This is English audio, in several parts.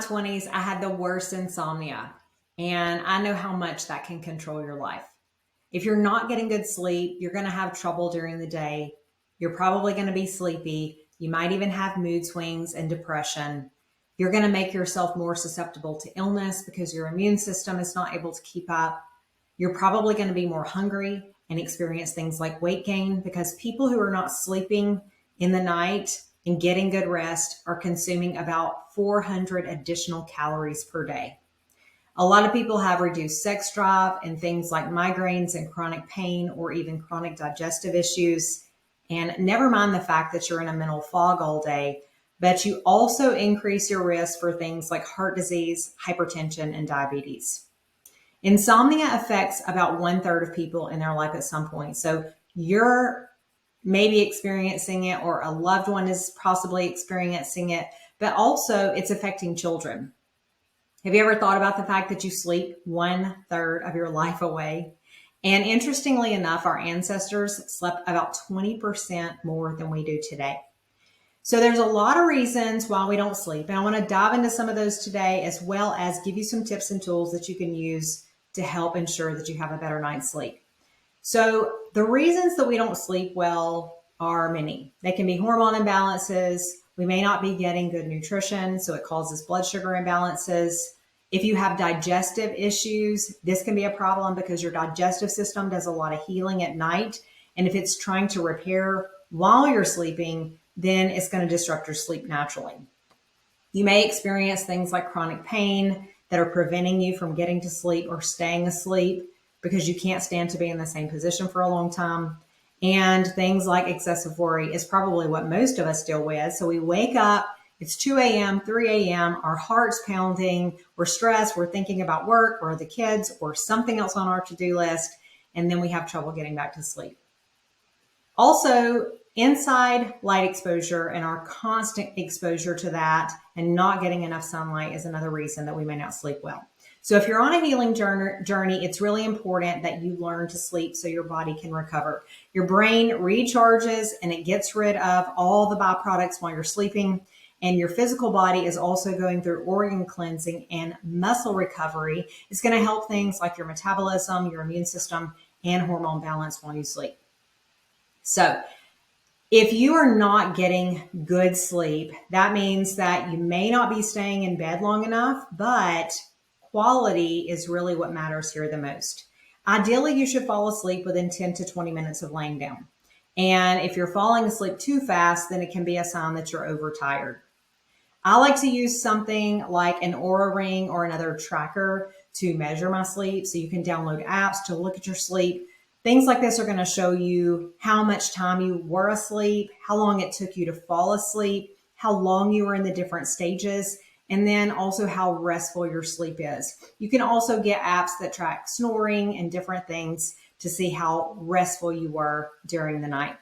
20s, I had the worst insomnia, and I know how much that can control your life. If you're not getting good sleep, you're going to have trouble during the day. You're probably going to be sleepy. You might even have mood swings and depression. You're going to make yourself more susceptible to illness because your immune system is not able to keep up. You're probably going to be more hungry and experience things like weight gain because people who are not sleeping in the night and getting good rest are consuming about 400 additional calories per day. A lot of people have reduced sex drive and things like migraines and chronic pain or even chronic digestive issues. And never mind the fact that you're in a mental fog all day, but you also increase your risk for things like heart disease, hypertension, and diabetes. Insomnia affects about 1/3 of people in their life at some point. So you're maybe experiencing it, or a loved one is possibly experiencing it, but also it's affecting children. Have you ever thought about the fact that you sleep 1/3 of your life away? And interestingly enough, our ancestors slept about 20% more than we do today. So there's a lot of reasons why we don't sleep. And I want to dive into some of those today, as well as give you some tips and tools that you can use to help ensure that you have a better night's sleep. So the reasons that we don't sleep well are many. They can be hormone imbalances. We may not be getting good nutrition, so it causes blood sugar imbalances. If you have digestive issues, this can be a problem because your digestive system does a lot of healing at night. And if it's trying to repair while you're sleeping, then it's going to disrupt your sleep naturally. You may experience things like chronic pain that are preventing you from getting to sleep or staying asleep because you can't stand to be in the same position for a long time. And things like excessive worry is probably what most of us deal with. So we wake up, it's 2 a.m., 3 a.m., our heart's pounding, we're stressed, we're thinking about work or the kids or something else on our to-do list, and then we have trouble getting back to sleep. Also, inside light exposure and our constant exposure to that and not getting enough sunlight is another reason that we may not sleep well. So if you're on a healing journey, it's really important that you learn to sleep so your body can recover. Your brain recharges and it gets rid of all the byproducts while you're sleeping. And your physical body is also going through organ cleansing and muscle recovery. It's going to help things like your metabolism, your immune system, and hormone balance while you sleep. So if you are not getting good sleep, that means that you may not be staying in bed long enough, but quality is really what matters here the most. Ideally, you should fall asleep within 10 to 20 minutes of laying down. And if you're falling asleep too fast, then it can be a sign that you're overtired. I like to use something like an Oura Ring or another tracker to measure my sleep. So you can download apps to look at your sleep. Things like this are going to show you how much time you were asleep, how long it took you to fall asleep, how long you were in the different stages, and then also how restful your sleep is. You can also get apps that track snoring and different things to see how restful you were during the night.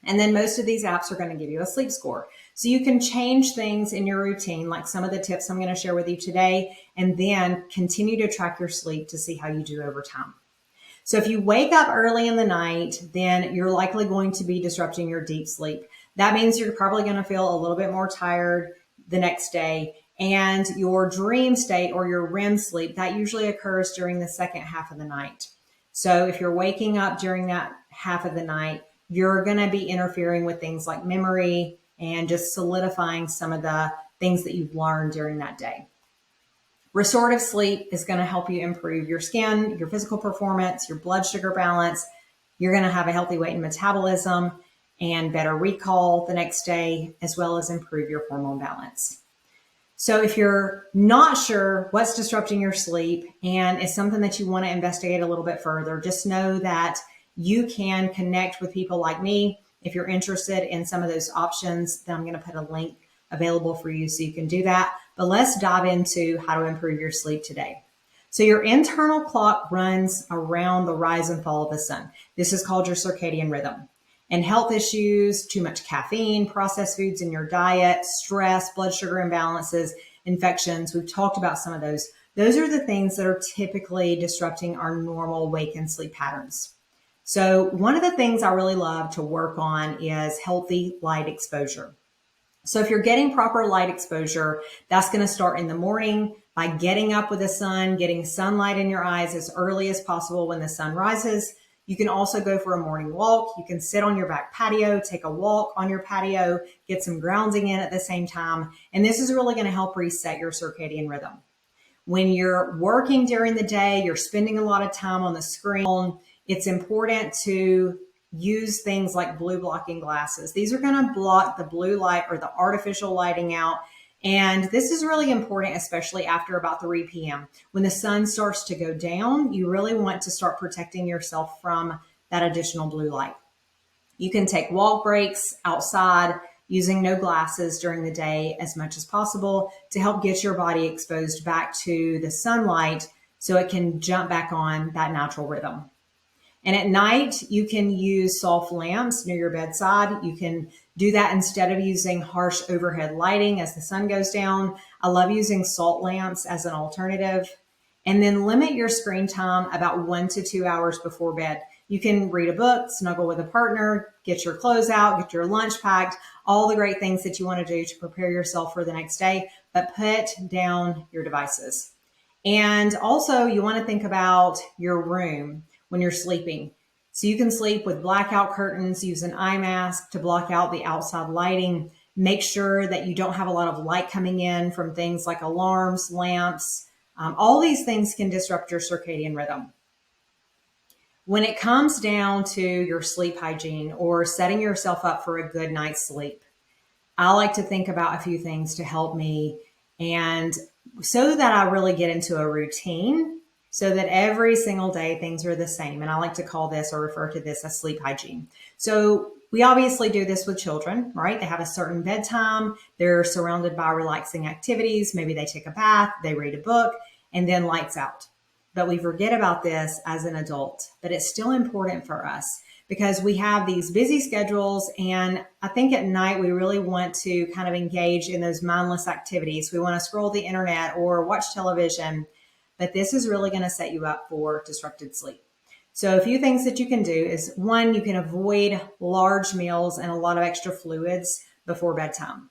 And then most of these apps are going to give you a sleep score. So you can change things in your routine, like some of the tips I'm going to share with you today, and then continue to track your sleep to see how you do over time. So if you wake up early in the night, then you're likely going to be disrupting your deep sleep. That means you're probably going to feel a little bit more tired the next day. And your dream state or your REM sleep, that usually occurs during the second half of the night. So if you're waking up during that half of the night, you're going to be interfering with things like memory and just solidifying some of the things that you've learned during that day. Restorative sleep is going to help you improve your skin, your physical performance, your blood sugar balance. You're going to have a healthy weight and metabolism and better recall the next day, as well as improve your hormone balance. So if you're not sure what's disrupting your sleep and it's something that you want to investigate a little bit further, just know that you can connect with people like me. If you're interested in some of those options, then I'm going to put a link available for you so you can do that. But let's dive into how to improve your sleep today. So your internal clock runs around the rise and fall of the sun. This is called your circadian rhythm. And health issues, too much caffeine, processed foods in your diet, stress, blood sugar imbalances, infections, we've talked about some of those. Those are the things that are typically disrupting our normal wake and sleep patterns. So one of the things I really love to work on is healthy light exposure. So if you're getting proper light exposure, that's going to start in the morning by getting up with the sun, getting sunlight in your eyes as early as possible when the sun rises. You can also go for a morning walk. You can sit on your back patio, take a walk on your patio, get some grounding in at the same time. And this is really going to help reset your circadian rhythm. When you're working during the day, you're spending a lot of time on the screen. It's important to use things like blue blocking glasses. These are going to block the blue light or the artificial lighting out. And this is really important, especially after about 3 p.m. When the sun starts to go down, you really want to start protecting yourself from that additional blue light. You can take walk breaks outside using no glasses during the day as much as possible to help get your body exposed back to the sunlight so it can jump back on that natural rhythm. And at night, you can use soft lamps near your bedside. You can do that instead of using harsh overhead lighting as the sun goes down. I love using salt lamps as an alternative. And then limit your screen time about 1 to 2 hours before bed. You can read a book, snuggle with a partner, get your clothes out, get your lunch packed, all the great things that you want to do to prepare yourself for the next day, but put down your devices. And also you want to think about your room when you're sleeping. So you can sleep with blackout curtains, use an eye mask to block out the outside lighting. Make sure that you don't have a lot of light coming in from things like alarms, lamps. All these things can disrupt your circadian rhythm. When it comes down to your sleep hygiene or setting yourself up for a good night's sleep, I like to think about a few things to help me, and so that I really get into a routine so that every single day things are the same. And I like to call this or refer to this as sleep hygiene. So we obviously do this with children, right? They have a certain bedtime. They're surrounded by relaxing activities. Maybe they take a bath, they read a book, and then lights out. But we forget about this as an adult, but it's still important for us because we have these busy schedules. And I think at night, we really want to kind of engage in those mindless activities. We want to scroll the internet or watch television, but this is really going to set you up for disrupted sleep. So a few things that you can do is, one, you can avoid large meals and a lot of extra fluids before bedtime.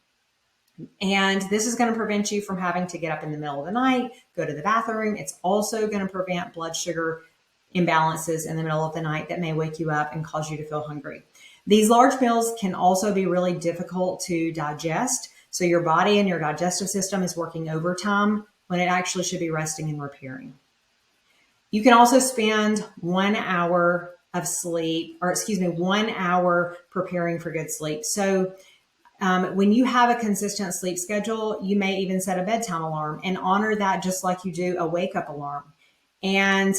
And this is going to prevent you from having to get up in the middle of the night, go to the bathroom. It's also going to prevent blood sugar imbalances in the middle of the night that may wake you up and cause you to feel hungry. These large meals can also be really difficult to digest. So your body and your digestive system is working overtime when it actually should be resting and repairing. You can also spend 1 hour of sleep, 1 hour preparing for good sleep. So when you have a consistent sleep schedule, you may even set a bedtime alarm and honor that just like you do a wake up alarm. And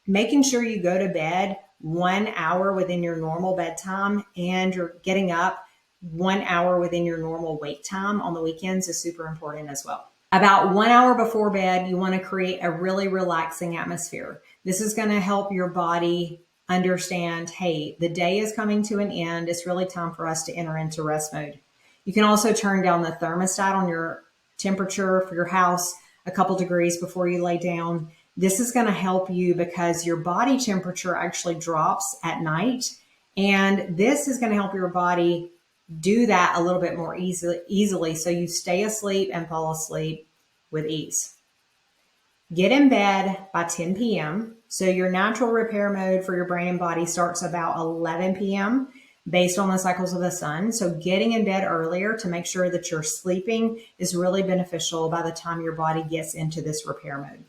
making sure you go to bed 1 hour within your normal bedtime and you're getting up 1 hour within your normal wake time on the weekends is super important as well. About 1 hour before bed, you want to create a really relaxing atmosphere. This is going to help your body understand, hey, the day is coming to an end. It's really time for us to enter into rest mode. You can also turn down the thermostat on your temperature for your house a couple degrees before you lay down. This is going to help you because your body temperature actually drops at night. And this is going to help your body do that a little bit more easily so you stay asleep and fall asleep with ease. Get in bed by 10 p.m. So your natural repair mode for your brain and body starts about 11 p.m. based on the cycles of the sun. So getting in bed earlier to make sure that you're sleeping is really beneficial by the time your body gets into this repair mode.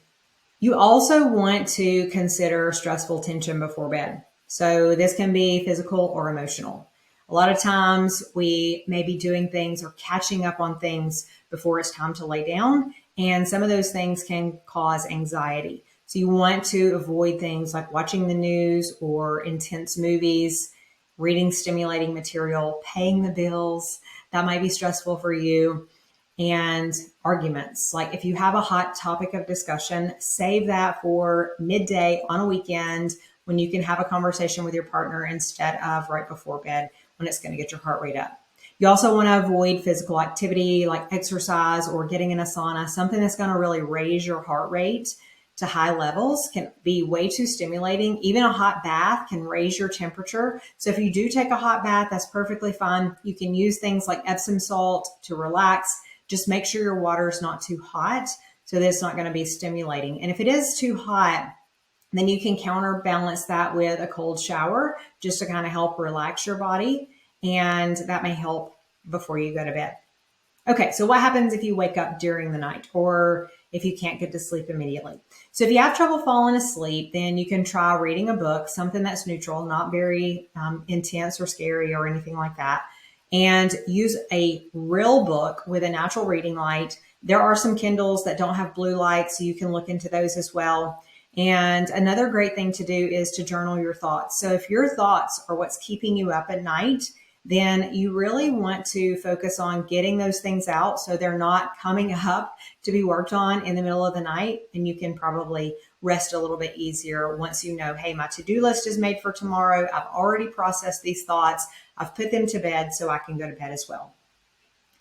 You also want to consider stressful tension before bed. So this can be physical or emotional. A lot of times we may be doing things or catching up on things before it's time to lay down. And some of those things can cause anxiety. So you want to avoid things like watching the news or intense movies, reading stimulating material, paying the bills. That might be stressful for you. And arguments. Like if you have a hot topic of discussion, save that for midday on a weekend when you can have a conversation with your partner instead of right before bed when it's going to get your heart rate up. You also want to avoid physical activity like exercise or getting in a sauna, something that's going to really raise your heart rate to high levels can be way too stimulating. Even a hot bath can raise your temperature. So if you do take a hot bath, that's perfectly fine. You can use things like Epsom salt to relax. Just make sure your water is not too hot so that it's not going to be stimulating. And if it is too hot, then you can counterbalance that with a cold shower just to kind of help relax your body. And that may help before you go to bed. Okay, so what happens if you wake up during the night or if you can't get to sleep immediately? So if you have trouble falling asleep, then you can try reading a book, something that's neutral, not very intense or scary or anything like that, and use a real book with a natural reading light. There are some Kindles that don't have blue light, so you can look into those as well. And another great thing to do is to journal your thoughts. So if your thoughts are what's keeping you up at night, then you really want to focus on getting those things out so they're not coming up to be worked on in the middle of the night. And you can probably rest a little bit easier once you know, hey, my to-do list is made for tomorrow. I've already processed these thoughts. I've put them to bed so I can go to bed as well.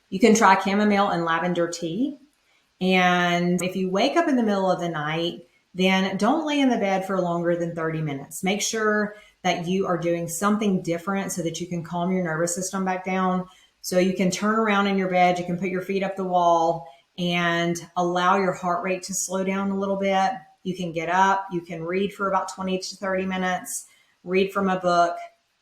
You can try chamomile and lavender tea. And if you wake up in the middle of the night, then don't lay in the bed for longer than 30 minutes. Make sure that you are doing something different so that you can calm your nervous system back down. So you can turn around in your bed, you can put your feet up the wall and allow your heart rate to slow down a little bit. You can get up, you can read for about 20 to 30 minutes, read from a book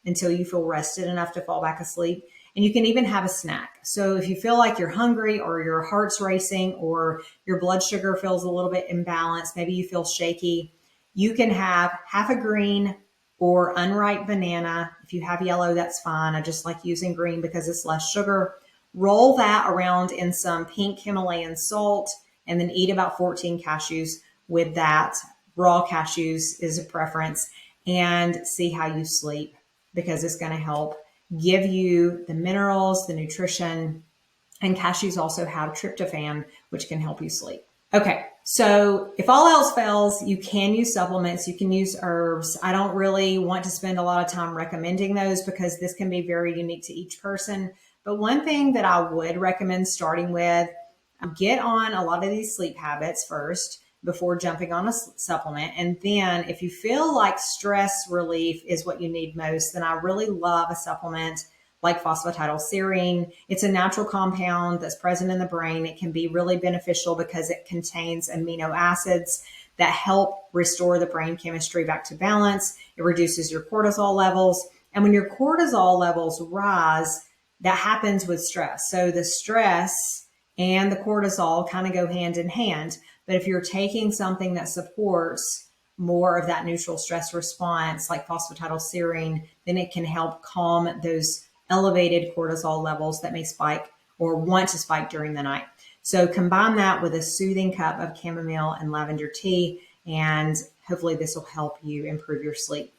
until you feel rested enough to fall back asleep. And you can even have a snack. So if you feel like you're hungry or your heart's racing or your blood sugar feels a little bit imbalanced, maybe you feel shaky, you can have half a green or unripe banana. If you have yellow, that's fine. I just like using green because it's less sugar. Roll that around in some pink Himalayan salt and then eat about 14 cashews with that. Raw cashews is a preference, and see how you sleep because it's going to help give you the minerals, the nutrition, and cashews also have tryptophan, which can help you sleep. Okay, so if all else fails, you can use supplements, you can use herbs. I don't really want to spend a lot of time recommending those because this can be very unique to each person. But one thing that I would recommend starting with, get on a lot of these sleep habits first before jumping on a supplement. And then if you feel like stress relief is what you need most, then I really love a supplement like phosphatidylserine. It's a natural compound that's present in the brain. It can be really beneficial because it contains amino acids that help restore the brain chemistry back to balance. It reduces your cortisol levels. And when your cortisol levels rise, that happens with stress. So the stress and the cortisol kind of go hand in hand. But if you're taking something that supports more of that neutral stress response, like phosphatidylserine, then it can help calm those elevated cortisol levels that may spike or want to spike during the night. So combine that with a soothing cup of chamomile and lavender tea, and hopefully this will help you improve your sleep.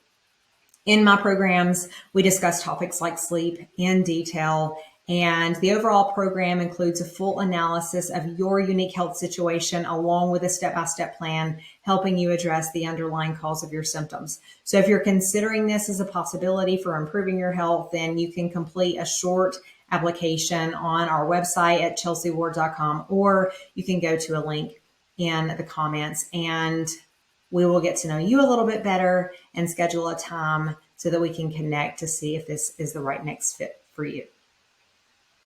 In my programs, we discuss topics like sleep in detail, and the overall program includes a full analysis of your unique health situation along with a step-by-step plan helping you address the underlying cause of your symptoms. So if you're considering this as a possibility for improving your health, then you can complete a short application on our website at chelseaward.com, or you can go to a link in the comments and we will get to know you a little bit better and schedule a time so that we can connect to see if this is the right next fit for you.